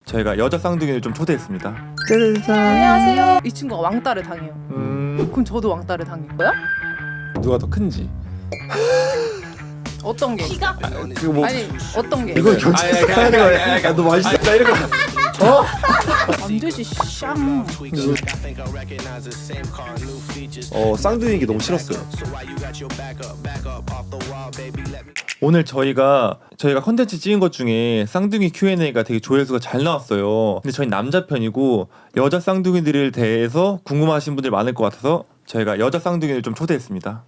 저희가 여자 쌍둥이를 좀 초대했습니다. 안녕하세요. 이 친구가 왕따를 당해요. 그럼 저도 왕따를 당할 거야? 누가 더 큰지. 어떤 게? 키가? 그거 뭐 아니 어떤 게? 이거 경찰서 가야 돼. 야, 너 맛있어. 나 이런 거. 안 되지 샹. 쌍둥이인 게 너무 싫었어요. 오늘 저희가 컨텐츠 찍은 것 중에 쌍둥이 Q&A가 되게 조회수가 잘 나왔어요. 근데 저희 남자 편이고 여자 쌍둥이들에 대해서 궁금하신 분들 많을 것 같아서 저희가 여자 쌍둥이를 좀 초대했습니다.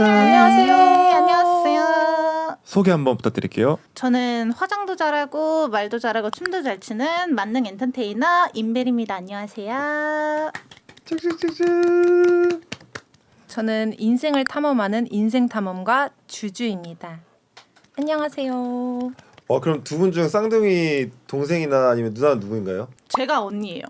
안녕하세요. 안녕하세요. 소개 한번 부탁드릴게요. 저는 화장도 잘하고 말도 잘하고 춤도 잘 추는 만능 엔터테이너 임벨입니다. 안녕하세요. 저는 인생을 탐험하는 인생 탐험가 주주입니다. 안녕하세요. 그럼 두 분 중 쌍둥이 동생이나 아니면 누나는 누구인가요? 제가 언니예요.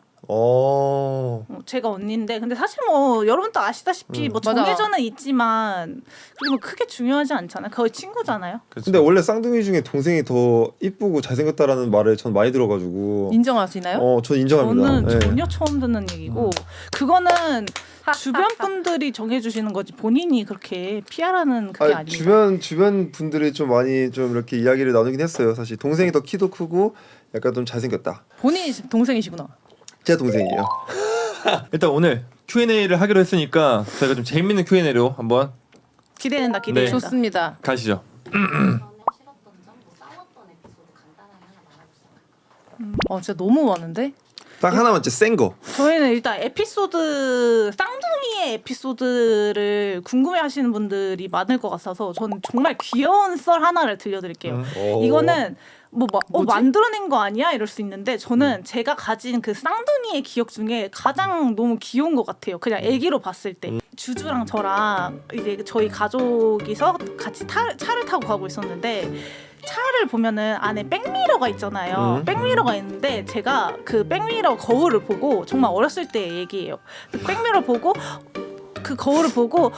제가 언니인데 근데 사실 뭐 여러분도 아시다시피 뭐 맞아. 정해져는 있지만 그리고 뭐 크게 중요하지 않잖아요. 거의 친구잖아요. 근데 원래 쌍둥이 중에 동생이 더 이쁘고 잘생겼다라는 말을 전 많이 들어가지고 인정하시나요? 전 인정합니다. 저는 네. 전혀 처음 듣는 얘기고 그거는 주변 분들이 정해주시는 거지 본인이 그렇게 피하라는 그게 아니에요. 주변 분들이 좀 많이 좀 이렇게 이야기를 나누긴 했어요. 사실 동생이 더 키도 크고 약간 좀 잘생겼다. 본인이 동생이시구나. 제 동생이에요. 일단 오늘 Q&A를 하기로 했으니까 저희가 좀 재밌는 Q&A로 한번 기대된다. 네. 좋습니다. 가시죠. 진짜 너무 많은데? 딱 하나만 진짜 센 거. 저희는 일단 에피소드 쌍둥이의 에피소드를 궁금해하시는 분들이 많을 것 같아서 저는 정말 귀여운 썰 하나를 들려드릴게요. 이거는 만들어낸 거 아니야? 이럴 수 있는데 저는 제가 가진 그 쌍둥이의 기억 중에 가장 너무 귀여운 것 같아요. 그냥 애기로 봤을 때 주주랑 저랑 이제 저희 가족이서 같이 차를 타고 가고 있었는데 차를 보면은 안에 백미러가 있잖아요. 백미러가 있는데 제가 그 백미러 거울을 보고 정말 어렸을 때 얘기예요. 그 백미러 보고 그 거울을 보고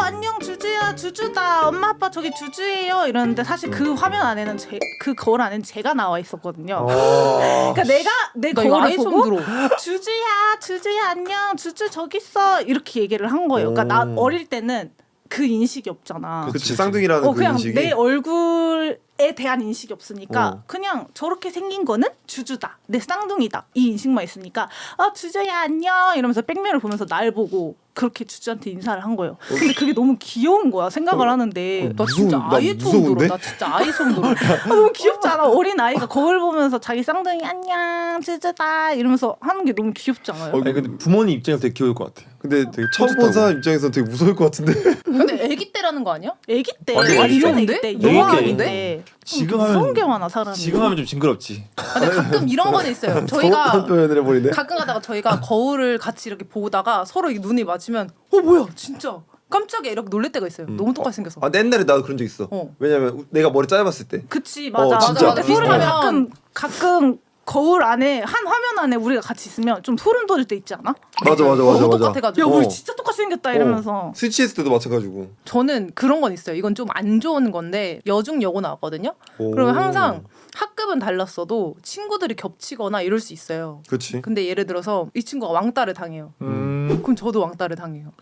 안녕 주주야 주주다 엄마 아빠 저기 주주예요 이러는데 사실 그 화면 안에는 그 거울 안에는 제가 나와 있었거든요. 그러니까 내가 내 나 이거 거울을 아예 처음 보고 들어. 주주야 안녕 주주 저기 있어 이렇게 얘기를 한 거예요. 그러니까 나 어릴 때는 그 인식이 없잖아. 그치 쌍둥이라는 그 그냥 인식이. 내 얼굴에 대한 인식이 없으니까 그냥 저렇게 생긴 거는 주주다 내 쌍둥이다 이 인식만 있으니까 주주야 안녕 이러면서 백미를 보면서 날 보고 그렇게 주주한테 인사를 한 거예요. 근데 그게 너무 귀여운 거야 생각을 하는데 나 진짜 나 아예 처음 무서운데? 들어. 나 진짜 아예 처음 들어. 너무 귀엽지 않아? 어린 아이가 거울 보면서 자기 쌍둥이 안녕 주주다 이러면서 하는 게 너무 귀엽지 않아요? 아니, 근데 부모님 입장에서 되게 귀여울 것 같아. 근데 되게 처음 본 사람 입장에서는 되게 무서울 것 같은데. 근데 아기 때라는 거 아니야? 애기 때 아니, 완전 귀여운데? 애기 때 애기 영화인데 때? 지금 무서운 하면 게 많아 사람이. 지금 하면 좀 징그럽지. 근데 가끔 이런 건 있어요. 저희가 정확한 표현을 해버리네. 가끔 가다가 저희가 거울을 같이 이렇게 보다가 서로 이렇게 눈이 맞으면 뭐야 진짜 깜짝이야 이렇게 놀랄 때가 있어요. 너무 똑같이 생겨서. 옛날에 나도 그런 적 있어. 왜냐면 내가 머리 짧았을 때. 그치 맞아. 진짜. 근데 소름 비슷하면 가끔 거울 안에 한 화면 안에 우리가 같이 있으면 좀 소름 돋을 때 있지 않아? 맞아. 너무 똑같아가지고. 야 우리 진짜 똑같이 생겼다 이러면서. 스위치했을 때도 마찬가지고. 저는 그런 건 있어요. 이건 좀 안 좋은 건데 여중 여고 나왔거든요. 오. 그러면 항상 학급은 달랐어도 친구들이 겹치거나 이럴 수 있어요. 그렇지. 근데 예를 들어서 이 친구가 왕따를 당해요. 그럼 저도 왕따를 당해요.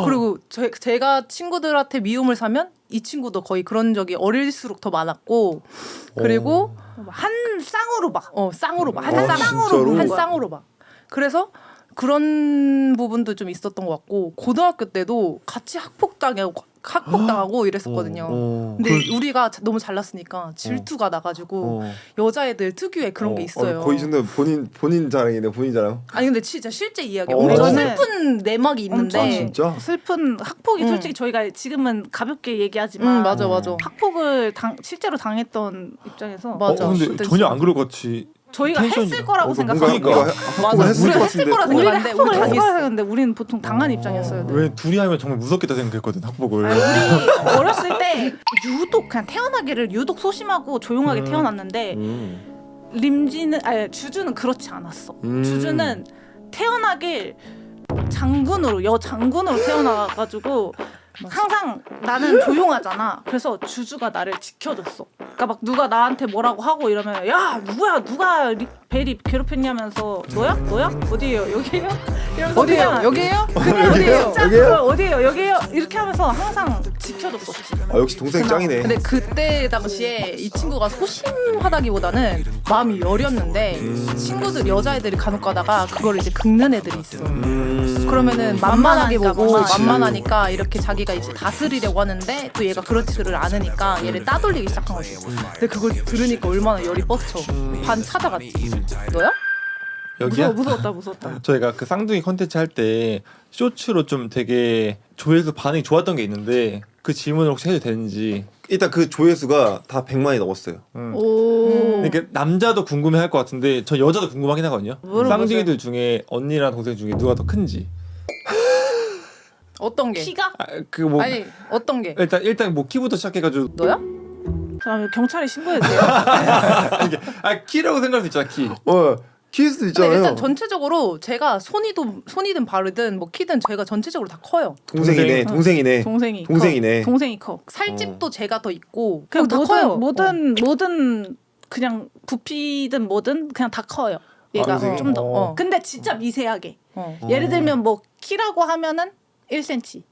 그리고 제가 친구들한테 미움을 사면 이 친구도 거의 그런 적이 어릴수록 더 많았고 그리고 한 쌍으로 봐. 쌍으로 봐. 아, 진짜로? 한 쌍으로 봐. 그래서 그런 부분도 좀 있었던 것 같고 고등학교 때도 같이 학폭당하고 이랬었거든요. 근데 우리가 너무 잘났으니까 질투가 나가지고 여자애들 특유의 그런 게 있어요. 거의 정도 본인 자랑이네. 본인 자랑. 아니 근데 진짜 실제 이야기. 엄청 엄청 슬픈 내막이 있는데. 아, 진짜? 슬픈 학폭이 솔직히 저희가 지금은 가볍게 얘기하지만 맞아. 학폭을 실제로 당했던 입장에서 맞아. 근데 그때 전혀 안 그럴 것 같이. 저희가 텐션이 했을 거라고 뭔가 생각하고 뭔가 맞아. 했을 우리가 것 했을 같은데. 거라 우리가 생각했는데 학폭을 우리 했을 당했어. 거라 생각했는데 우리는 보통 당한 입장이었어요. 왜 둘이 하면 정말 무섭겠다 생각했거든 학폭을. 우리 어렸을 때 유독 그냥 태어나기를 유독 소심하고 조용하게 태어났는데 주주는 그렇지 않았어. 주주는 태어나길 여장군으로 태어나가지고 항상 나는 조용하잖아. 그래서 주주가 나를 지켜줬어. 그러니까 막 누가 나한테 뭐라고 하고 이러면 야 누구야 누가 벨이 괴롭혔냐면서 너야? 어디에요? 여기에요? 이러면서 어디예요? 그냥 여기예요? 여기에요? 진짜 여기요? 어디에요? 여기에요? 이렇게 하면서 항상 지켜줬었지. 아 역시 동생 짱이네. 근데 그때 당시에 이 친구가 소심하다기보다는 마음이 여렸는데 친구들 여자애들이 간혹 가다가 그걸 이제 긁는 애들이 있어. 그러면은 만만하게 보고 만만하니까 이렇게 자기가 이제 다스리려고 하는데 또 얘가 그렇지를 않으니까 얘를 따돌리기 시작한 거지. 근데 그걸 들으니까 얼마나 열이 뻗쳐. 반 찾아갔지. 너야? 여기야? 무서웠다. 저희가 그 쌍둥이 컨텐츠 할 때 쇼츠로 좀 되게 조회수 반응이 좋았던 게 있는데 그 질문을 혹시 해도 되는지. 일단 그 조회수가 다 100만이 넘었어요. 오. 이게 남자도 궁금해할 것 같은데 저 여자도 궁금하긴 하거든요. 물어보세요. 쌍둥이들 중에 언니랑 동생 중에 누가 더 큰지. 어떤 게? 키가? 그 뭐 아니 어떤 게? 일단 뭐 키부터 시작해가지고 너야? 자 경찰에 신고해도 돼요? 키라고 생각할 수 있잖아 키. 키일 수도 근데 있잖아요. 일단 전체적으로 제가 손이든 발이든 뭐 키든 제가 전체적으로 다 커요. 동생이네. 동생이 커. 살집도 제가 더 있고 그냥 다 커요. 모든 그냥 부피든 뭐든 그냥 다 커요. 얘가 동생이? 좀 더. 어. 근데 진짜 미세하게. 어. 예를 들면 뭐 키라고 하면은 1cm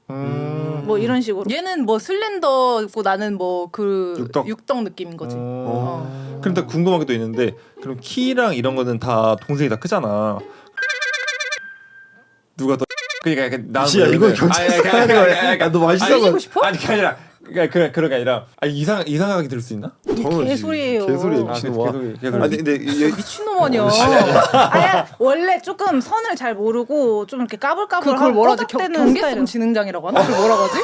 뭐 이런 식으로. 얘는 뭐 슬렌더고 나는 뭐 그 육덕? 느낌인 거지. 그럼 또 궁금한 게 또 있는데 그럼 키랑 이런 거는 다 동생이 다 크잖아. 누가 더 그러니까 약간 나는 지야 이건 경찰서 하는 거야. 너 맛있어. 알리고 싶어? 아니 그게 아니라 그런 게 아니라 이상하게 들을 수 있나? 개소리예요. 개소리 아, 미친 놈아. 개소리. 아니 근데 미친놈 아니야. 아야 원래 조금 선을 잘 모르고 좀 이렇게 까불까불 그걸 뭐라 하지? 꼬닥대는 경계성 스타일은. 지능장이라고 하나? 그걸 뭐라고 하지?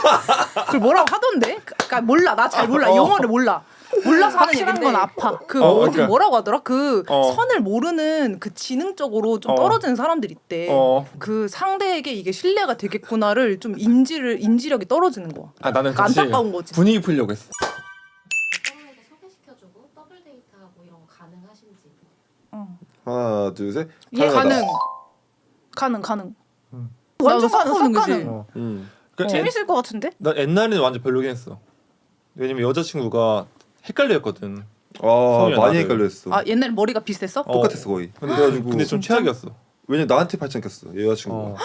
그걸 뭐라고 하던데? 그러니까 몰라. 나 잘 몰라. 영어를 몰라. 몰라서 하는 확실한 얘긴데 건 아파. 그 그러니까. 어디 뭐라고 하더라? 그 어. 선을 모르는 그 지능적으로 좀 떨어지는 사람들 있대. 그 상대에게 이게 신뢰가 되겠구나를 좀 인지력이 떨어지는 거야. 아 나는 그러니까 사실 안타까운 거지. 분위기 풀려고 했어. 서로에게 소개시켜주고 더블 데이트하고 이런 거 가능하신지. 하나 둘 셋. 얘 가능. 완전 나 가능. 섞어오는 석 거지. 가능. 그러니까 재밌을 것 같은데? 나 옛날에는 완전 별로긴 했어. 왜냐면 여자친구가 헷갈려했거든. 많이 나를. 헷갈렸어. 아 옛날에 머리가 비슷했어? 똑같았어 거의. 근데 좀 최악이었어. 왜냐면 나한테 팔짱 꼈어 여자친구가. 아,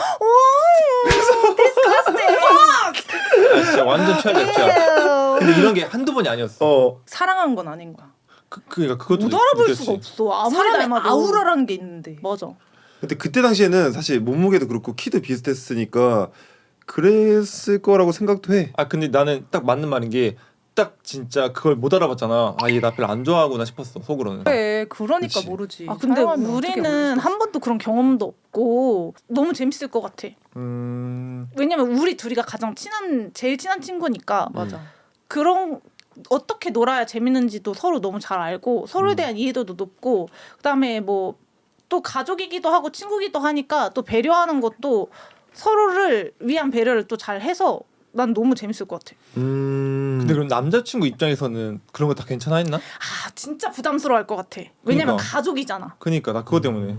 진짜 완전 최악이었지. 근데 이런 게 한두 번이 아니었어. 사랑한 건 아닌 거야. 그러니까 그것도 못 알아볼 느꼈지. 수가 없어. 아무리 사람의 닮아도. 아우라라는 게 있는데. 맞아. 근데 그때 당시에는 사실 몸무게도 그렇고 키도 비슷했으니까 그랬을 거라고 생각도 해. 아 근데 나는 딱 맞는 말인 게 딱 진짜 그걸 못 알아봤잖아. 아 얘 나 별로 안 좋아하구나 싶었어 속으로는. 그래, 그러니까 그치. 모르지. 아 근데 사랑하면 어떻게 우리는 모르겠어. 한 번도 그런 경험도 없고 너무 재밌을 것 같아. 왜냐면 우리 둘이가 가장 제일 친한 친구니까 맞아. 그런 어떻게 놀아야 재밌는지도 서로 너무 잘 알고 서로에 대한 이해도도 높고 그다음에 뭐 또 가족이기도 하고 친구기도 하니까 또 배려하는 것도 서로를 위한 배려를 또 잘 해서 난 너무 재밌을 것 같아. 근데 그럼 남자친구 입장에서는 그런 거 다 괜찮아 했나? 아 진짜 부담스러워할 것 같아. 왜냐면 그러니까. 가족이잖아. 그니까 나 그거 때문에.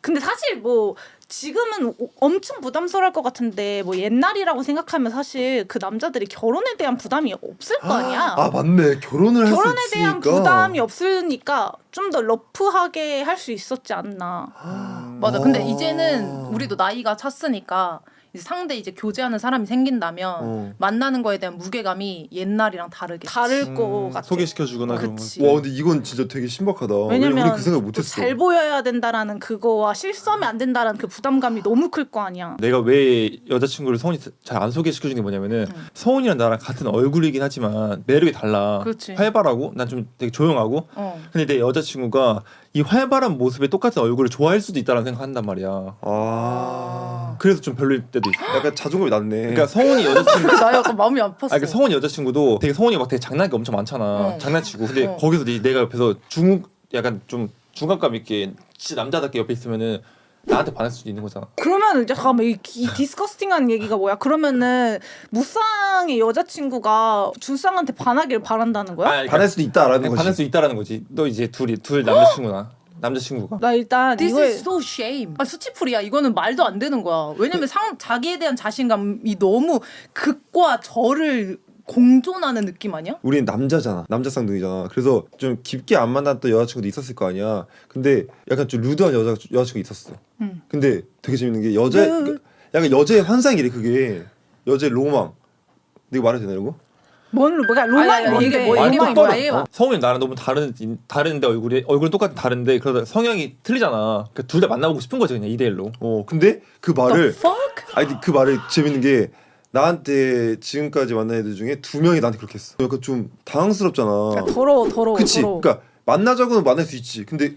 근데 사실 뭐 지금은 엄청 부담스러울 것 같은데 뭐 옛날이라고 생각하면 사실 그 남자들이 결혼에 대한 부담이 없을 거 아니야. 아 맞네. 결혼을 할 수 결혼에 있으니까. 대한 부담이 없으니까 좀 더 러프하게 할 수 있었지 않나. 맞아. 근데 이제는 우리도 나이가 찼으니까 이제 상대 이제 교제하는 사람이 생긴다면 만나는 거에 대한 무게감이 옛날이랑 다르겠지. 다를 것 같아. 소개시켜주거나 그런 거. 그치. 와 근데 이건 진짜 되게 신박하다. 왜냐면 우리 그 생각 또 못했어. 잘 보여야 된다라는 그거와 실수하면 안 된다라는 그 부담감이 너무 클 거 아니야. 내가 왜 여자친구를 성훈이 잘 안 소개시켜주는 게 뭐냐면은 성훈이랑 나랑 같은 얼굴이긴 하지만 매력이 달라. 그렇지. 활발하고 난 좀 되게 조용하고. 어. 근데 내 여자친구가 이 활발한 모습에 똑같은 얼굴을 좋아할 수도 있다는 생각한단 말이야. 그래서 좀 별로일 때도 있어. 약간 자존감이 낮네. 그러니까 성훈이 여자친구. 나 약간 마음이 아팠어. 그러니까 성훈이 여자친구도 되게 성훈이가 막 되게 장난기 엄청 많잖아. 장난치고. 근데 거기서 내가 옆에서 약간 좀 중압감 있게 진짜 남자답게 옆에 있으면은 나한테 반할 수도 있는 거잖아. 그러면 이제 잠깐만 이 디스커스팅한 얘기가 뭐야? 그러면은 무쌍의 여자친구가 준쌍한테 반하길 바란다는 거야? 그러니까 반할 수도 있다라는 거지. 반할 수 있다라는 거지. 너 이제 둘 남자친구가. 나 일단 This 이거에 is so shame. 아, 수치풀이야. 이거는 말도 안 되는 거야. 왜냐면 자기에 대한 자신감이 너무 극과 절을 공존하는 느낌 아니야? 우린 남자잖아. 남자 쌍둥이잖아. 그래서 좀 깊게 안 만났던 여자친구도 있었을 거 아니야. 근데 약간 좀 루드한 여자친구 있었어. 근데 되게 재밌는 게 약간 여자의 환상이래 그게. 여자의 로망. 내가 말해도 되나 이런 거? 뭐가 로망이 아니, 뭔데? 이게 뭐야? 아니, 로망이 똑바로. 뭐야? 얘가 성우는 나랑 너무 다른데 얼굴은 똑같은 다른데 그러다 성향이 틀리잖아. 그러니까 둘 다 만나보고 싶은 거지 그냥 2대1로. 근데 그 말을 fuck? 아니 그 말을 재밌는 게 나한테 지금까지 만난 애들 중에 2명이 나한테 그렇게 했어. 약간 좀 당황스럽잖아. 더러워. 그치. 그러니까 만나자고는 만날 수 있지. 근데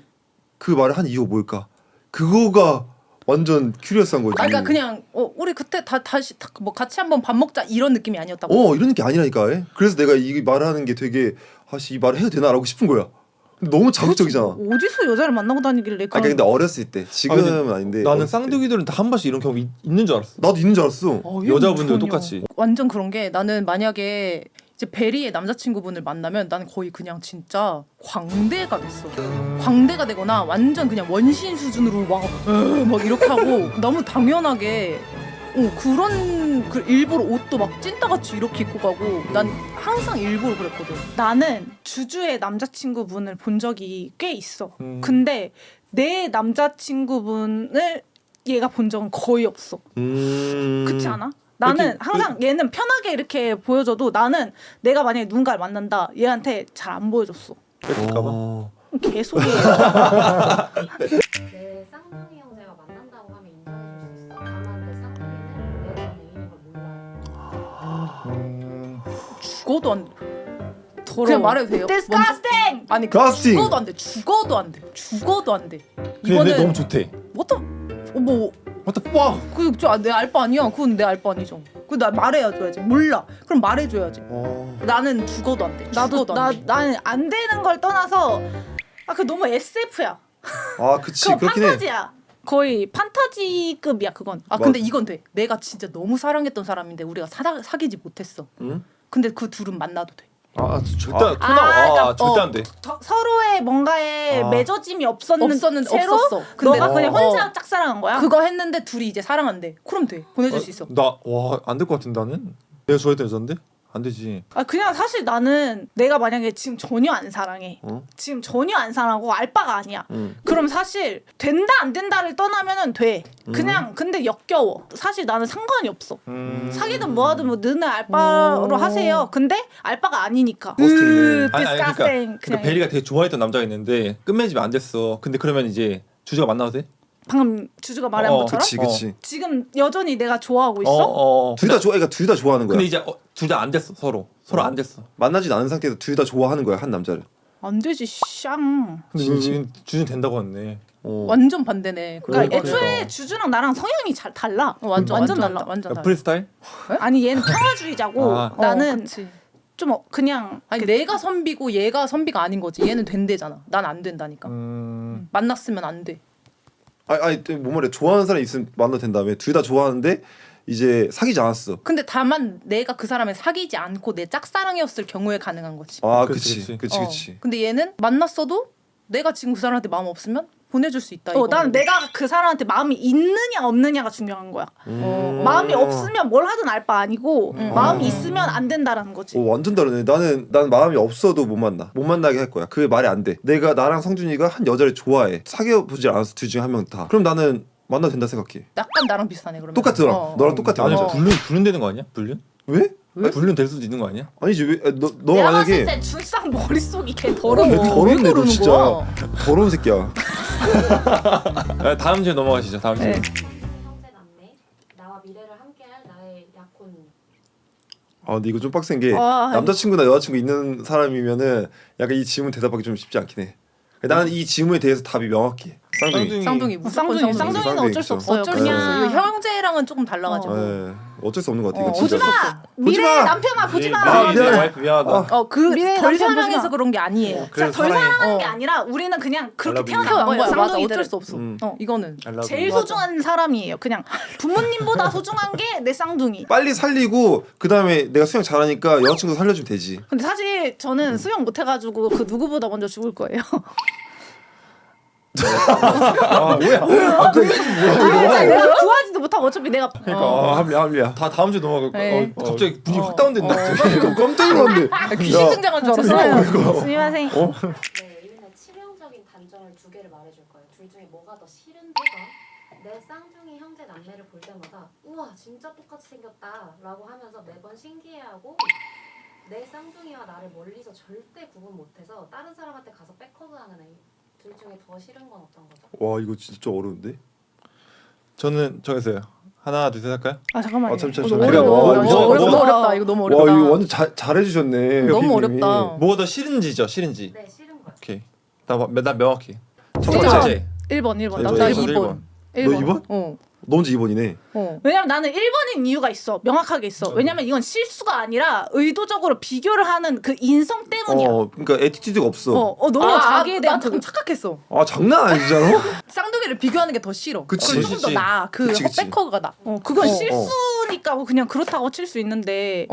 그 말을 한 이유가 뭘까? 그거가 완전 큐리어스한 거지. 그러니까 그냥 우리 그때 다시 뭐 같이 한번 밥 먹자 이런 느낌이 아니었다고. 이런 게 아니라니까. 그래서 내가 이 말하는 게 되게 이 말을 해도 되나라고 싶은 거야. 근데 너무 자극적이잖아. 어디서 여자를 만나고 다니길래 아니 근데 어렸을 때 지금은 아닌데 나는 어렸을 때. 쌍둥이들은 다 한 번씩 이런 경우 있는 줄 알았어. 나도 있는 줄 알았어. 여자분들 전혀. 똑같이. 완전 그런 게 나는 만약에 이제 베리의 남자친구분을 만나면 나는 거의 그냥 진짜 광대가 됐어. 광대가 되거나 완전 그냥 원신 수준으로 막 이렇게 하고 너무 당연하게 그런 일부러 옷도 막 찐따같이 이렇게 입고 가고 난 항상 일부러 그랬거든. 나는 주주의 남자친구분을 본 적이 꽤 있어. 음. 근데 내 남자친구분을 얘가 본 적은 거의 없어. 그렇지 않아? 나는 이렇게, 항상 얘는 편하게 이렇게 보여줘도 나는 내가 만약에 누군가를 만난다 얘한테 잘 안 보여줬어. 뺏길까봐. 개소리야. 내 쌍둥이 형제가 만난다고 하면 인정해줄 수 있어. 다만 내 쌍둥이는 내 전 애인인 걸 몰라. 죽어도 안 돼. 더러워. 그냥 말해도 돼요? Disgusting! 아니 Disgusting! 죽어도 안 돼. 죽어도 안 돼. 근데 내 너무 좋대. 뭐 What the fuck? 내 알바 아니야. 그건 내 알바 아니죠. 나 말해줘야지. 몰라. 그럼 말해줘야지. 나는 죽어도 안 돼. 죽어도 안 돼. 나는 안 되는 걸 떠나서 그 너무 SF야. 그치 그거 그렇긴 해. 판타지야. 거의 판타지급이야 그건. 근데 이건 돼. 내가 진짜 너무 사랑했던 사람인데 우리가 사귀지 못했어. 응? 근데 그 둘은 만나도 돼. 절대 절대 안 돼. 서로의 뭔가에 맺어짐이 없었는 채로 없었어. 근데 너가 그냥 혼자 짝사랑한 거야? 그거 했는데 둘이 이제 사랑한대. 그럼 돼. 보내줄 수 있어. 안 될 것 같은데 나는. 내가 좋아했던 여잔데 안 되지. 그냥 사실 나는 내가 만약에 지금 전혀 안 사랑해. 지금 전혀 안 사랑하고 알바가 아니야. 그럼 사실 된다 안 된다를 떠나면은 돼. 그냥 근데 역겨워. 사실 나는 상관이 없어. 사귀든 뭐하든 뭐 너네 알바로 하세요. 근데 알바가 아니니까. 그러니까 그냥 베리가 되게 좋아했던 남자가 있는데 끝맺으면 안 됐어. 근데 그러면 이제 주제가 만나도 돼? 방금 주주가 말한 것처럼 그치. 지금 여전히 내가 좋아하고 있어? 둘 다 그러니까 둘 다 좋아하는 거야. 근데 이제 둘 다 안 됐어. 서로 안 됐어. 만나진 않은 상태에서 둘 다 좋아하는 거야 한 남자를. 안 되지 샹. 근데 주는 된다고 했네. 완전 반대네. 그러니까 그러니까. 애초에 주주랑 나랑 성향이 잘 달라. 완전 달라. 완전 달라. 프리스타일? 아니 얘는 평화주의자고 나는 그치. 좀 그냥 아니 내가 선비고 얘가 선비가 아닌 거지. 얘는 된대잖아. 난 안 된다니까. 만났으면 안 돼. 아니 뭔 말이야. 좋아하는 사람이 있으면 만나도 된다며. 둘 다 좋아하는데 이제 사귀지 않았어. 근데 다만 내가 그 사람을 사귀지 않고 내 짝사랑이었을 경우에 가능한 거지. 그치. 근데 얘는 만났어도 내가 지금 그 사람한테 마음 없으면 보내줄 수 있다. 난 내가 그 사람한테 마음이 있느냐 없느냐가 중요한 거야. 마음이 없으면 뭘 하든 알 바 아니고 마음이 있으면 안 된다라는 거지. 완전 다르네. 난 마음이 없어도 못 만나게 할 거야. 그게 말이 안 돼. 내가 나랑 성준이가 한 여자를 좋아해. 사귀어보질 않았어. 둘 중에 한 명 다. 그럼 나는 만나도 된다 생각해. 약간 나랑 비슷하네 그러면. 똑같아 너랑 똑같아. 아니 완전. 불륜 되는 거 아니야? 불륜? 왜? 불륜 될 수도 있는 거 아니야? 아니지 왜? 너 내가 만약에 봤을 때 준상 머릿속이 개 걔 더러워. 더럽네 너 그러는 진짜. 거야? 더러운 새끼야. 다음 주에 넘어가시죠. 다음 주에. 형제 남매 나와 미래를 함께할 나의 약혼. 근데 이거 좀 빡센 게 와. 남자친구나 여자친구 있는 사람이면은 약간 이 질문 대답하기 좀 쉽지 않긴 해. 나는 이 질문에 대해서 답이 명확해. 쌍둥이. 쌍둥이는 쌍둥이 어쩔 수 없어요. 어쩔 어쩔 수 수 없어. 없어요. 이거 형제랑은 조금 달라가지고. 어쩔 수 없는 것 같아. 이거 보지 진짜. 마. 미래 보지 마. 남편아 보지 마. 미안해. 와이프 미안하다. 미래 덜 남편 사랑해서 보지 마. 그런 게 아니에요. 그래서 덜 사랑하는 게 어. 아니라 우리는 그냥 그렇게 I love you. 태어난 거예요. 맞아. 쌍둥이들은. 어쩔 수 없어. 이거는 제일 소중한 사람이에요. 그냥 부모님보다 소중한 게 내 쌍둥이. 빨리 살리고 그 다음에 내가 수영 잘하니까 여자친구 살려주면 되지. 근데 사실 저는 수영 못해가지고 그 누구보다 먼저 죽을 거예요. 뭐야? 내가 구하지도 못하고 어차피 내가 그러니까 합리야. 다 다음 주에 넘어갈 거야. 네. 갑자기 분위기 확 다운된다. 깜짝 놀랐네. 귀신 등장한 줄 알았어요. 스미마셍. 네, 이번에 치명적인 단점을 두 개를 말해줄 거예요. 둘 중에 뭐가 더 싫은지가 내 쌍둥이 형제 남매를 볼 때마다 우와 진짜 똑같이 생겼다라고 하면서 매번 신기해하고 내 쌍둥이와 나를 멀리서 절대 구분 못해서 다른 사람한테 가서 백허그하는 애. 둘 중에 더 싫은 건 어떤 거죠? 와 이거 진짜 어려운데. 저는 정했어요. 하나 둘 셋 할까요? 아 잠깐만요. 잠시만. 어려워. 뭐, 이거 뭐, 어렵다. 뭐. 어렵다. 이거 너무 와 어렵다. 이거 완전 잘해주셨네. 너무 피디님이. 어렵다. 뭐가 더 싫은지죠. 싫은지. 네 싫은 거요. 오케이. 나 명확히. 첫 진짜? 번째. 1번. 나 나 이번, 2번. 너 2번? 어. 너 혼자 2번이네. 왜냐면 나는 1번인 이유가 있어. 명확하게 있어. 왜냐면 이건 실수가 아니라 의도적으로 비교를 하는 그 인성 때문이야. 그러니까 에티튜드가 없어. 너무 자기에 대한 난 조금 착각했어. 아 장난 아니잖아. 쌍둥이를 비교하는 게 더 싫어. 그치. 그건 조금 더 그치. 나아. 그 그치. 헛백허그가 나. 그건 어. 실수니까 뭐 그냥 그렇다고 칠 수 있는데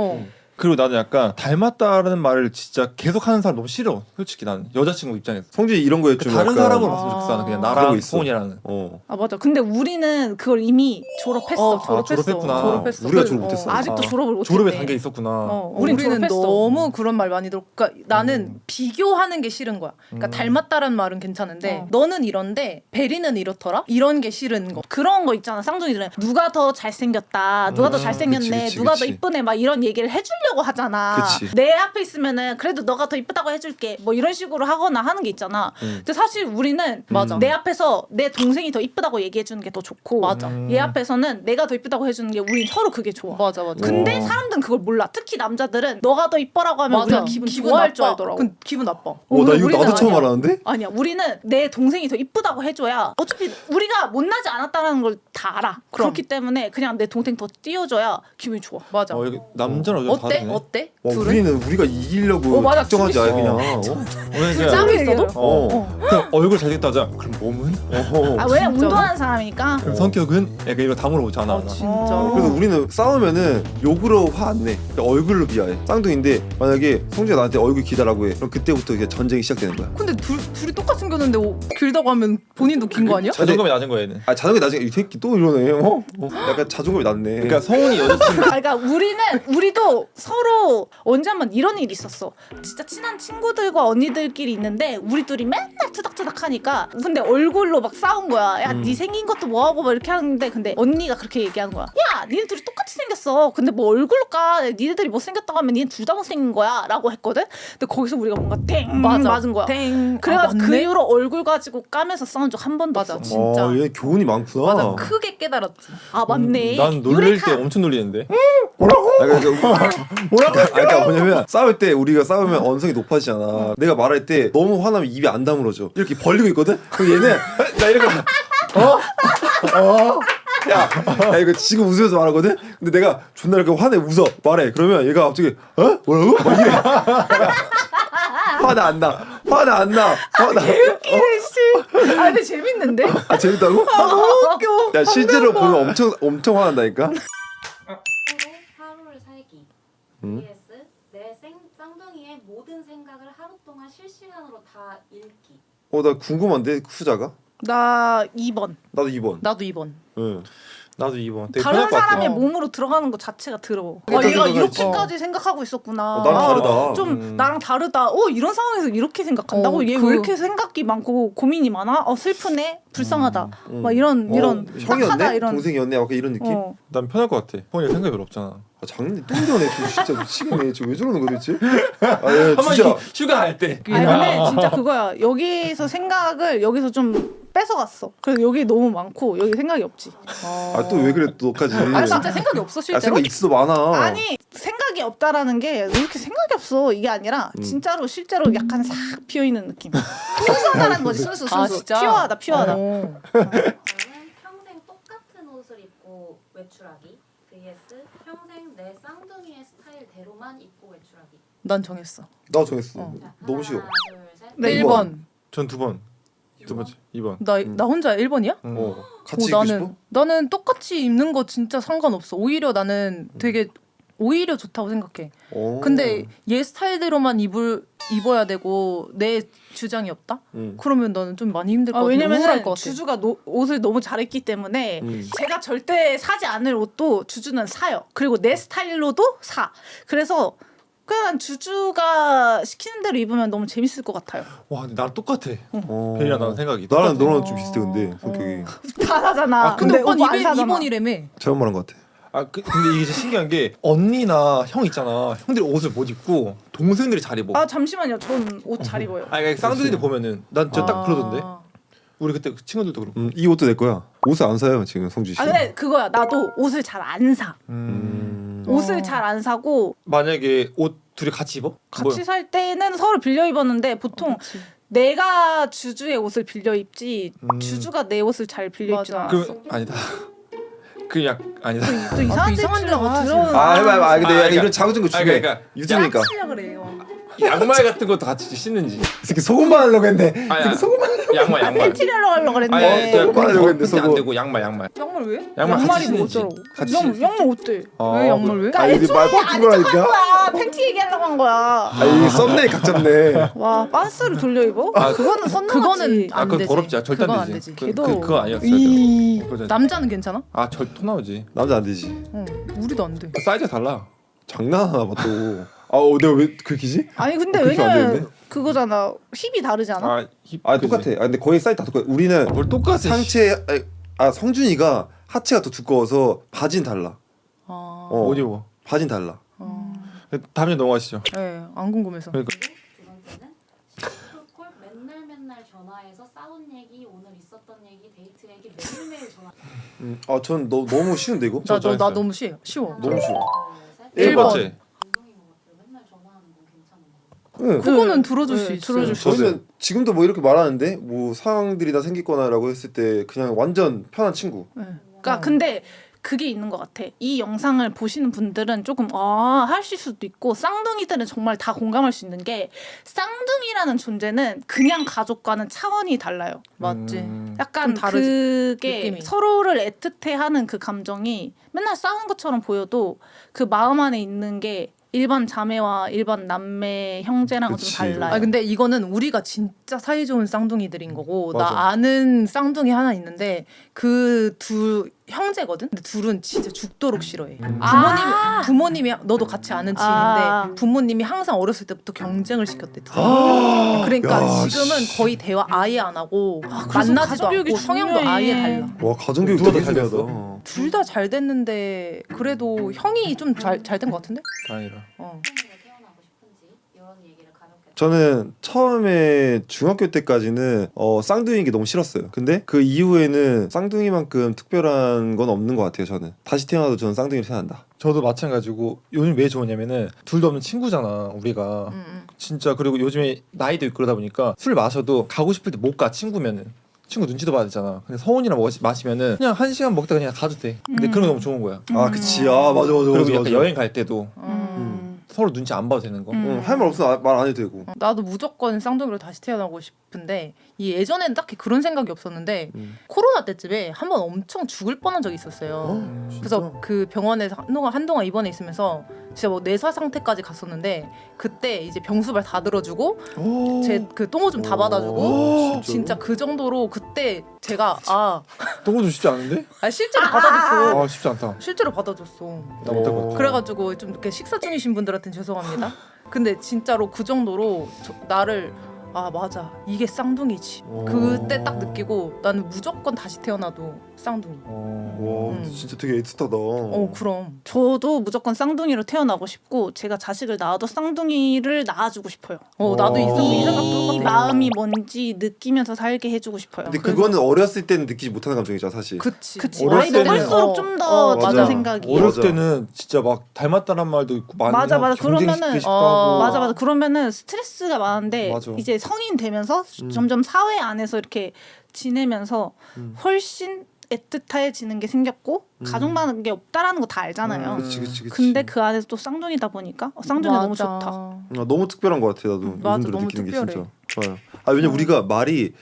그리고 나는 약간 닮았다라는 말을 진짜 계속 하는 사람 너무 싫어. 솔직히 나는 여자친구 입장에서. 성준이 이런 거에 좀 다른 약간- 사람으로 봤으면 좋겠어. 나는 그냥 그런 거 나랑 있어. 소은이랑은. 어. 맞아. 근데 우리는 그걸 이미 졸업했어. 졸업했구나. 졸업했어. 우리가 졸업 못했어. 아직도 졸업을 못했네. 졸업에 단계 있었구나. 우린 우리는 졸업했어. 너무 그런 말 많이 들어. 그러니까 나는 비교하는 게 싫은 거야. 그러니까 닮았다라는 말은 괜찮은데 너는 이런데 베리는 이렇더라. 이런 게 싫은 거. 그런 거 있잖아. 쌍둥이들은 누가 더 잘생겼다, 누가 더 잘생겼네, 그치, 누가 더 그치. 이쁘네 막 이런 얘기를 해주려고 하잖아. 그치. 내 앞에 있으면은 그래도 너가 더 이쁘다고 해줄게 뭐 이런 식으로 하거나 하는 게 있잖아. 근데 사실 우리는 내 앞에서 내 동생이 더 이쁘다고 얘기해주는 게 더 좋고 맞아. 얘 앞에서는 내가 더 이쁘다고 해주는 게 우린 서로 그게 좋아. 맞아. 근데 사람들은 그걸 몰라. 특히 남자들은 너가 더 이뻐라고 하면 우리가 기분 좋아할 줄 알더라고. 기분 나빠. 나 이거 우리는 나도 처음 아니야. 알았는데? 아니야. 우리는 내 동생이 더 이쁘다고 해줘야 어차피 우리가 못나지 않았다는 걸 다 알아. 그렇기 때문에 그냥 내 동생 더 띄워줘야 기분이 좋아. 맞아. 여기 남자랑 여자 다 어때? 되네. 어때? 와, 둘은? 우리는 우리가 이기려고 맞아. 작정하지 아예 둘이 그냥. 오늘 그냥 짝이 있어도? 그냥 얼굴 잘생겼다 하자. 그럼 몸은? 아 왜냐 진짜로? 운동하는 사람이니까. 그럼 성격은? 약간 이거 다 물어보잖아. 아 진짜. 그래서 우리는 싸우면은 욕으로 화 안 내. 그러니까 얼굴로 비하해. 쌍둥이인데 만약에 성준이가 나한테 얼굴 기다라고 해. 그럼 그때부터 이제 전쟁이 시작되는 거야. 근데 둘이 똑같이 생겼는데 길다고 하면 본인도 긴 거 아니야? 자존감이 낮은 거야 얘는. 아 자존감이 나중에 이 새끼 또 이러네. 약간 자존감이 낮네. 그러니까 성훈이 여자친구 그러니까 우리도 서로 언제 한번 이런 일이 있었어. 진짜 친한 친구들과 언니들끼리 있는데 우리 둘이 맨날 투닥투닥 하니까 근데 얼굴로 막 싸운 거야. 야, 네 생긴 것도 뭐하고 막 이렇게 하는데 근데 언니가 그렇게 얘기하는 거야. 야, 니네 둘이 똑같이 생겼어. 근데 뭐 얼굴로 까. 니네들이 못생겼다고 하면 니네 둘 다 못생긴 거야. 라고 했거든. 근데 거기서 우리가 뭔가 땡 맞은 거야. 땡. 그래가지고 그 맞네? 이후로 얼굴 가지고 까면서 싸운 적 한 번도 맞아. 없어. 진짜. 얘 교훈이 많구나. 맞아. 크게 깨달았지. 아 맞네. 난 놀릴 때 유레카. 엄청 놀리는데. 그러니까 뭐냐면 싸울 때 우리가 싸우면 언성이 높아지잖아. 내가 말할 때 너무 화나면 입이 안 다물어져. 이렇게 벌리고 있거든. 그럼 얘는 나 이렇게 야 이거 지금 웃으면서 말하거든. 근데 내가 존나 이렇게 화내 웃어 말해. 그러면 얘가 갑자기 뭐라고? 막 이래. 화나 안 나. 개웃기네 씨. 아 근데 재밌는데? 아 재밌다고? 너무 웃겨. 야 실제로 보면 엄청 화난다니까. 서로 하루를 살기 vs 내 쌍둥이의 모든 생각을 하루 동안 실시간으로 다 읽기. 나 궁금한데 후자가? 나 2번. 나도 2번. 나도 2번. 응. 나도 2번. 되게 다른 편할 것 같아. 사람의 어. 몸으로 들어가는 것 자체가 더러워. 그러니까 얘가 그러니까 이렇게까지 생각하고 있었구나. 나랑 다르다. 좀 나랑 다르다. 이런 상황에서 이렇게 생각한다고? 얘 왜 이렇게 생각이 많고 고민이 많아? 슬프네, 불쌍하다. 막 이런 딱하다 형이었네? 이런. 동생이었네? 약간 이런 느낌? 난 편할 것 같아. 성훈이 생각이 별로 없잖아. 아 장난이 똥겨네 진짜 미치겠네. 쟤왜 저러는 거야 도대체? 아 한번 진짜 휴가 갈 때. 아니 근데 진짜 그거야. 여기서 생각을 여기서 좀 뺏어갔어. 그래서 여기 너무 많고 여기 생각이 없지. 또 왜 그래 또 너까지? 아 진짜 생각이 없어 실제로? 생각 있어 많아. 아니 생각이 없다라는 게 왜 이렇게 생각이 없어 이게 아니라 진짜로 실제로 약간 싹 비어 있는 느낌. 순수하다는 거지 순수. 아 진짜? 피어하다. 저는 평생 똑같은 옷을 입고 외출하기 vs 평생 내 쌍둥이의 스타일대로만 입고 외출하기. 난 정했어. 나 정했어. 자, 너무 쉬워. 하나, 둘, 셋. 네, 일 1번. 전 2번. 두 번째 2번. 나 혼자 1번이야? 같이 입고 싶어? 나는 똑같이 입는 거 진짜 상관없어. 오히려 나는 되게 오히려 좋다고 생각해. 오. 근데 얘 스타일대로만 입어야 되고 내 주장이 없다? 그러면 나는 좀 많이 힘들 것 같아. 우울할 왜냐면 것 같아. 주주가 옷을 너무 잘했기 때문에 음. 제가 절대 사지 않을 옷도 주주는 사요. 그리고 내 스타일로도 사. 그래서 그냥 주주가 시키는 대로 입으면 너무 재밌을 것 같아요. 와 근데 나랑 똑같아. 어. 혜리랑 나랑 생각이. 나랑 똑같아. 너랑 좀 비슷해 근데 성격이. 다 사잖아. 근데 옷 오빠 안 사잖아. 2번이라며. 잘못 말한 것 같아. 근데 이게 진짜 신기한 게 언니나 형 있잖아. 형들이 옷을 못 입고 동생들이 잘 입어. 아 잠시만요. 전 옷 잘 입어요. 그러니까 쌍둥이들 보면은 난 진짜 딱 그러던데. 아. 우리 그때 그 친구들도 그렇고. 이 옷도 내 거야. 옷을 안 사요 지금 성주 씨. 아 근데 그거야. 나도 옷을 잘 안 사. 옷을 어. 잘 안 사고 만약에 옷 둘이 같이 입어? 같이 살 때는 서로 빌려 입었는데 보통 그치. 내가 주주의 옷을 빌려 입지 주주가 내 옷을 잘 빌려 입지 맞아. 않아. 그 아니다. 그 약 아니다. 또 이상한 이상한 데로 데로 들어오는 아 해봐. 근데 그러니까- 이런 자극적인 거 중요해. 그러니까 유튜브니까. 치려 그래요. 양말 같은 것도 같이 신는지. 이 새끼 소금만 하려고 했네. 아니 양말. 팬티를 하려고 그랬네. 아니 소금 하려고 했는데, 팬티 안 소금. 되고 양말. 양말 왜? 양말 같이 양말이 신는지. 뭐더라고? 같이 양말 어때? 왜 양말 왜? 그러니까 이게 말 애초에 바뀐 거라니까. 거야. 팬티 얘기하려고 한 거야. 이 썸네일 각졌네. 와 빤스를 돌려 입어? 그거는 선넘었지. 그거는 아 안 그건 되지. 더럽지. 절대 그건 안 안 되지. 되지. 그거 아니었어요. 남자는 괜찮아? 아절토 나오지. 남자 안 되지. 우리도 안 돼. 사이즈가 달라. 장난하나 봐 또. 내가 왜 긁히지? 아니 근데 그렇게 안 왜냐면 되는데? 그거잖아. 힙이 다르지 않아? 똑같아. 근데 거의 사이즈 다 똑같아. 우리는 뭘 똑같아. 상체 성준이가 하체가 더 두꺼워서 바지는 달라. 어디 뭐? 바지는 달라. 다음에 넘어가시죠. 네, 안 궁금해서. 그러니까 두 번째는 콜 맨날 전화해서 싸운 얘기, 오늘 있었던 얘기, 데이트 얘기 매일매일 전화. 전 너무 쉬운데 이거? 나 정했어요. 너무 쉬워. 너무 쉬워. 둘, 셋. 1번째. 감동인 것 같아요. 맨날 전화하는 건 괜찮은 거. 네. 그거는 들어줄 수 네, 있어. 들어줄 수 저희는 지금도 뭐 이렇게 말하는데 뭐 상황들이 다 생기거나라고 했을 때 그냥 완전 편한 친구. 그러니까 근데 그게 있는 것 같아. 이 영상을 보시는 분들은 조금 하실 수도 있고 쌍둥이들은 정말 다 공감할 수 있는 게 쌍둥이라는 존재는 그냥 가족과는 차원이 달라요. 맞지. 약간 좀 다르지, 그게 느낌이. 서로를 애틋해하는 그 감정이 맨날 싸우는 것처럼 보여도 그 마음 안에 있는 게 일반 자매와 일반 남매 형제랑은 좀 그치. 달라요. 아 근데 이거는 우리가 진짜 사이 좋은 쌍둥이들인 거고 맞아. 나 아는 쌍둥이 하나 있는데 그 두 형제거든. 근데 둘은 진짜 죽도록 싫어해. 부모님이 너도 같이 아는 지인인데 부모님이 항상 어렸을 때부터 경쟁을 시켰대. 둘이. 그러니까 야, 지금은 거의 대화 아예 안 하고 그래서 만나지도 가족교육이 않고 성향도 중요해. 아예 달라. 와 가정교육 누가 되게 더 잘 중요하다. 둘 다 잘 됐는데 그래도 형이 좀 잘 된 것 같은데? 다행이다. 쌍둥이로 태어나고 싶은지 이런 얘기를 가볍게. 저는 처음에 중학교 때까지는 쌍둥이인 게 너무 싫었어요. 근데 그 이후에는 쌍둥이만큼 특별한 건 없는 것 같아요. 저는 다시 태어나도 저는 쌍둥이로 태어난다. 저도 마찬가지고 요즘 왜 좋으냐면은 둘도 없는 친구잖아 우리가. 진짜 그리고 요즘에 나이도 있고 그러다 보니까 술 마셔도 가고 싶을 때 못 가 친구면은. 친구 눈치도 봐야 되잖아. 근데 서훈이랑 마시면은 그냥 1시간 먹다 그냥 가도 돼. 근데 그런 거 너무 좋은 거야. 아 그치. 맞아. 그리고 약간 여행 갈 때도 음. 서로 눈치 안 봐도 되는 거. 할 말 없으면 말 안 해도 되고. 나도 무조건 쌍둥이로 다시 태어나고 싶은데 이 예전에는 딱히 그런 생각이 없었는데 코로나 때쯤에 한번 엄청 죽을 뻔한 적이 있었어요. 그래서 그 병원에서 한동안 입원해 있으면서 진짜 뭐 내사 상태까지 갔었는데 그때 이제 병수발 다 들어주고 제 그 똥오줌 다 받아주고 진짜 그 정도로 그때 제가 똥도 쉽지 않은데? 실제로 받아줬어. 쉽지 않다. 실제로 받아줬어. 나 못할 것 같아. 그래가지고 좀 이렇게 식사 중이신 분들한테는 죄송합니다. 근데 진짜로 그 정도로 나를 맞아 이게 쌍둥이지. 그때 딱 느끼고 나는 무조건 다시 태어나도 쌍둥이. 와 진짜 되게 애틋하다. 그럼. 저도 무조건 쌍둥이로 태어나고 싶고 제가 자식을 낳아도 쌍둥이를 낳아주고 싶어요. 나도 이 생각도 이 똑같아. 마음이 뭔지 느끼면서 살게 해주고 싶어요. 근데 그거는 어렸을 때는 느끼지 못하는 감정이잖아 사실. 그치. 그치. 어렸을 나이 때는 먹을수록 좀 더 맞아. 드는 생각이. 어렸을 맞아. 때는 진짜 막 닮았다는 말도 있고 많이 맞아. 경쟁시키고 그러면은- 하고. 맞아. 그러면은 스트레스가 많은데 맞아. 이제 성인 되면서 점점 사회 안에서 이렇게 지내면서 훨씬 애틋해지는 게 생겼고 가족만한 게 없다라는 거 다 알잖아요. 그치. 근데 그 안에서 또 쌍둥이다 보니까 쌍둥이 너무 맞아. 좋다. 너무 특별한 것 같아 나도. 맞아, 요즘 들어 너무 느끼는 게 특별해. 진짜 좋아요. 왜냐면 우리가 말이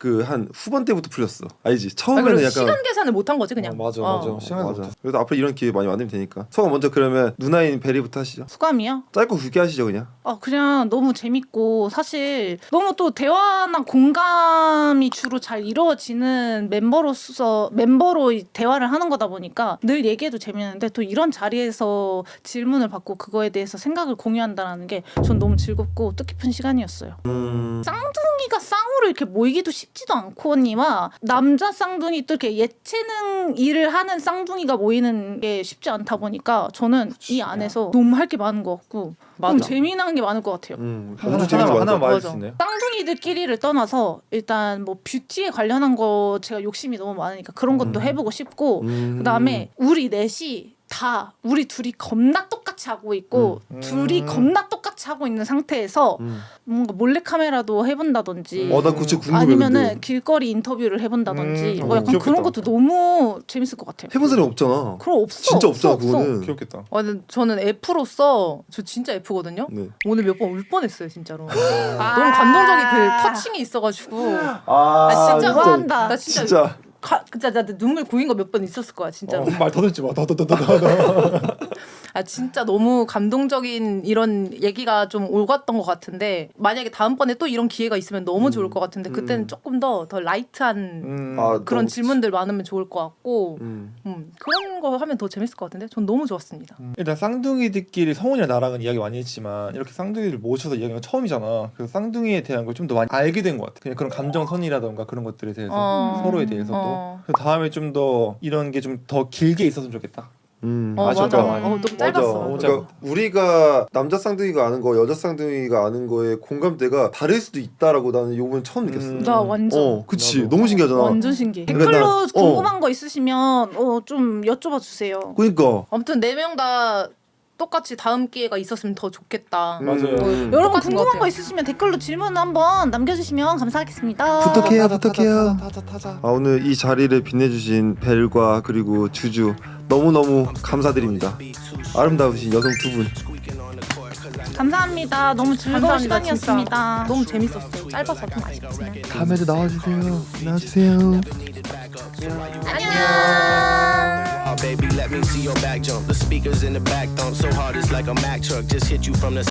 그 한 후반 때부터 풀렸어. 알지? 아, 처음에는 그리고 약간 시간 계산을 못한 거지 그냥. 맞아. 시간이 맞아. 그래도 앞으로 이런 기회 많이 만들면 되니까. 소감 먼저 그러면 누나인 베리부터 하시죠. 소감이요? 짧고 굵게 하시죠 그냥. 그냥 너무 재밌고 사실 너무 또 대화나 공감이 주로 잘 이루어지는 멤버로 이 대화를 하는 거다 보니까 늘 얘기해도 재밌는데 또 이런 자리에서 질문을 받고 그거에 대해서 생각을 공유한다는 게 전 너무 즐겁고 뜻깊은 시간이었어요. 쌍둥이가 쌍으로 이렇게 모이기도 쉽지도 않거니와 남자 쌍둥이 또 이렇게 예체능 일을 하는 쌍둥이가 모이는 게 쉽지 않다 보니까 저는 이 안에서 너무 할 게 많은 것 같고 너무 재미난 게 많을 것 같아요. 너무 재밌는 거 하나 많다. 말할 수 있나요? 쌍둥이들끼리를 떠나서 일단 뭐 뷰티에 관련한 거 제가 욕심이 너무 많으니까 그런 것도 해보고 싶고 그다음에 우리 넷이 다 우리 둘이 겁나 똑같이 하고 있고 둘이 겁나 똑같이 하고 있는 상태에서 뭔가 몰래카메라도 해본다든지 나 그거 진짜 궁금해. 아니면은 근데. 길거리 인터뷰를 해본다든지 뭐 약간 귀엽겠다. 그런 것도 너무 재밌을 것 같아요. 해본 사람이 없잖아. 그럼 없어. 진짜 없잖아 없어. 그거는. 귀엽겠다. 근데 저는 F로서 저 진짜 F거든요. 네. 오늘 몇 번 울 뻔했어요 진짜로. 너무 감동적인 그 터칭이 있어가지고. 진짜 좋아한다. 나 진짜 진짜. 나 눈물 고인 거 몇 번 있었을 거야 진짜로. 말 더듬지 마. 더. 진짜 너무 감동적인 이런 얘기가 좀 오갔던 것 같은데 만약에 다음번에 또 이런 기회가 있으면 너무 좋을 것 같은데 그때는 조금 더 라이트한 그런 너무 질문들 많으면 좋을 것 같고 그런 거 하면 더 재밌을 것 같은데 전 너무 좋았습니다. 일단 쌍둥이들끼리 성훈이랑 나랑은 이야기 많이 했지만 이렇게 쌍둥이를 모셔서 이야기하는 건 처음이잖아. 그래서 쌍둥이에 대한 걸 좀 더 많이 알게 된 것 같아. 그냥 그런 감정선이라던가 그런 것들에 대해서 서로에 대해서도. 그래서 다음에 좀 더 이런 게 좀 더 길게 있었으면 좋겠다. 맞아. 아쉽다. 너무 짧았어. 너무 그러니까 우리가 남자 쌍둥이가 아는 거, 여자 쌍둥이가 아는 거에 공감대가 다를 수도 있다라고 나는 요번 처음 느꼈어. 나 완전 그치. 나도. 너무 신기하잖아. 완전 신기해. 그러니까 댓글로 나- 궁금한 거 있으시면 좀 여쭤봐 주세요. 그러니까. 아무튼 4명 다 똑같이 다음 기회가 있었으면 더 좋겠다. 맞아요. 여러분 똑같은 것 궁금한 같아요. 거 있으시면 댓글로 질문 한번 남겨주시면 감사하겠습니다. 부탁해요. 타자. 오늘 이 자리를 빛내주신 벨과 그리고 주주 너무너무 감사드립니다. 아름다우신 여성 두 분. 감사합니다. 너무 즐거운 감사합니다, 시간이었습니다. 너무 재밌었어요. 짧아서 좀 아쉽지만. 다음에도 나와주세요. Oh, baby, let me see your back jump. The speakers in the back thump so hard it's like a Mack truck. Just hit you from the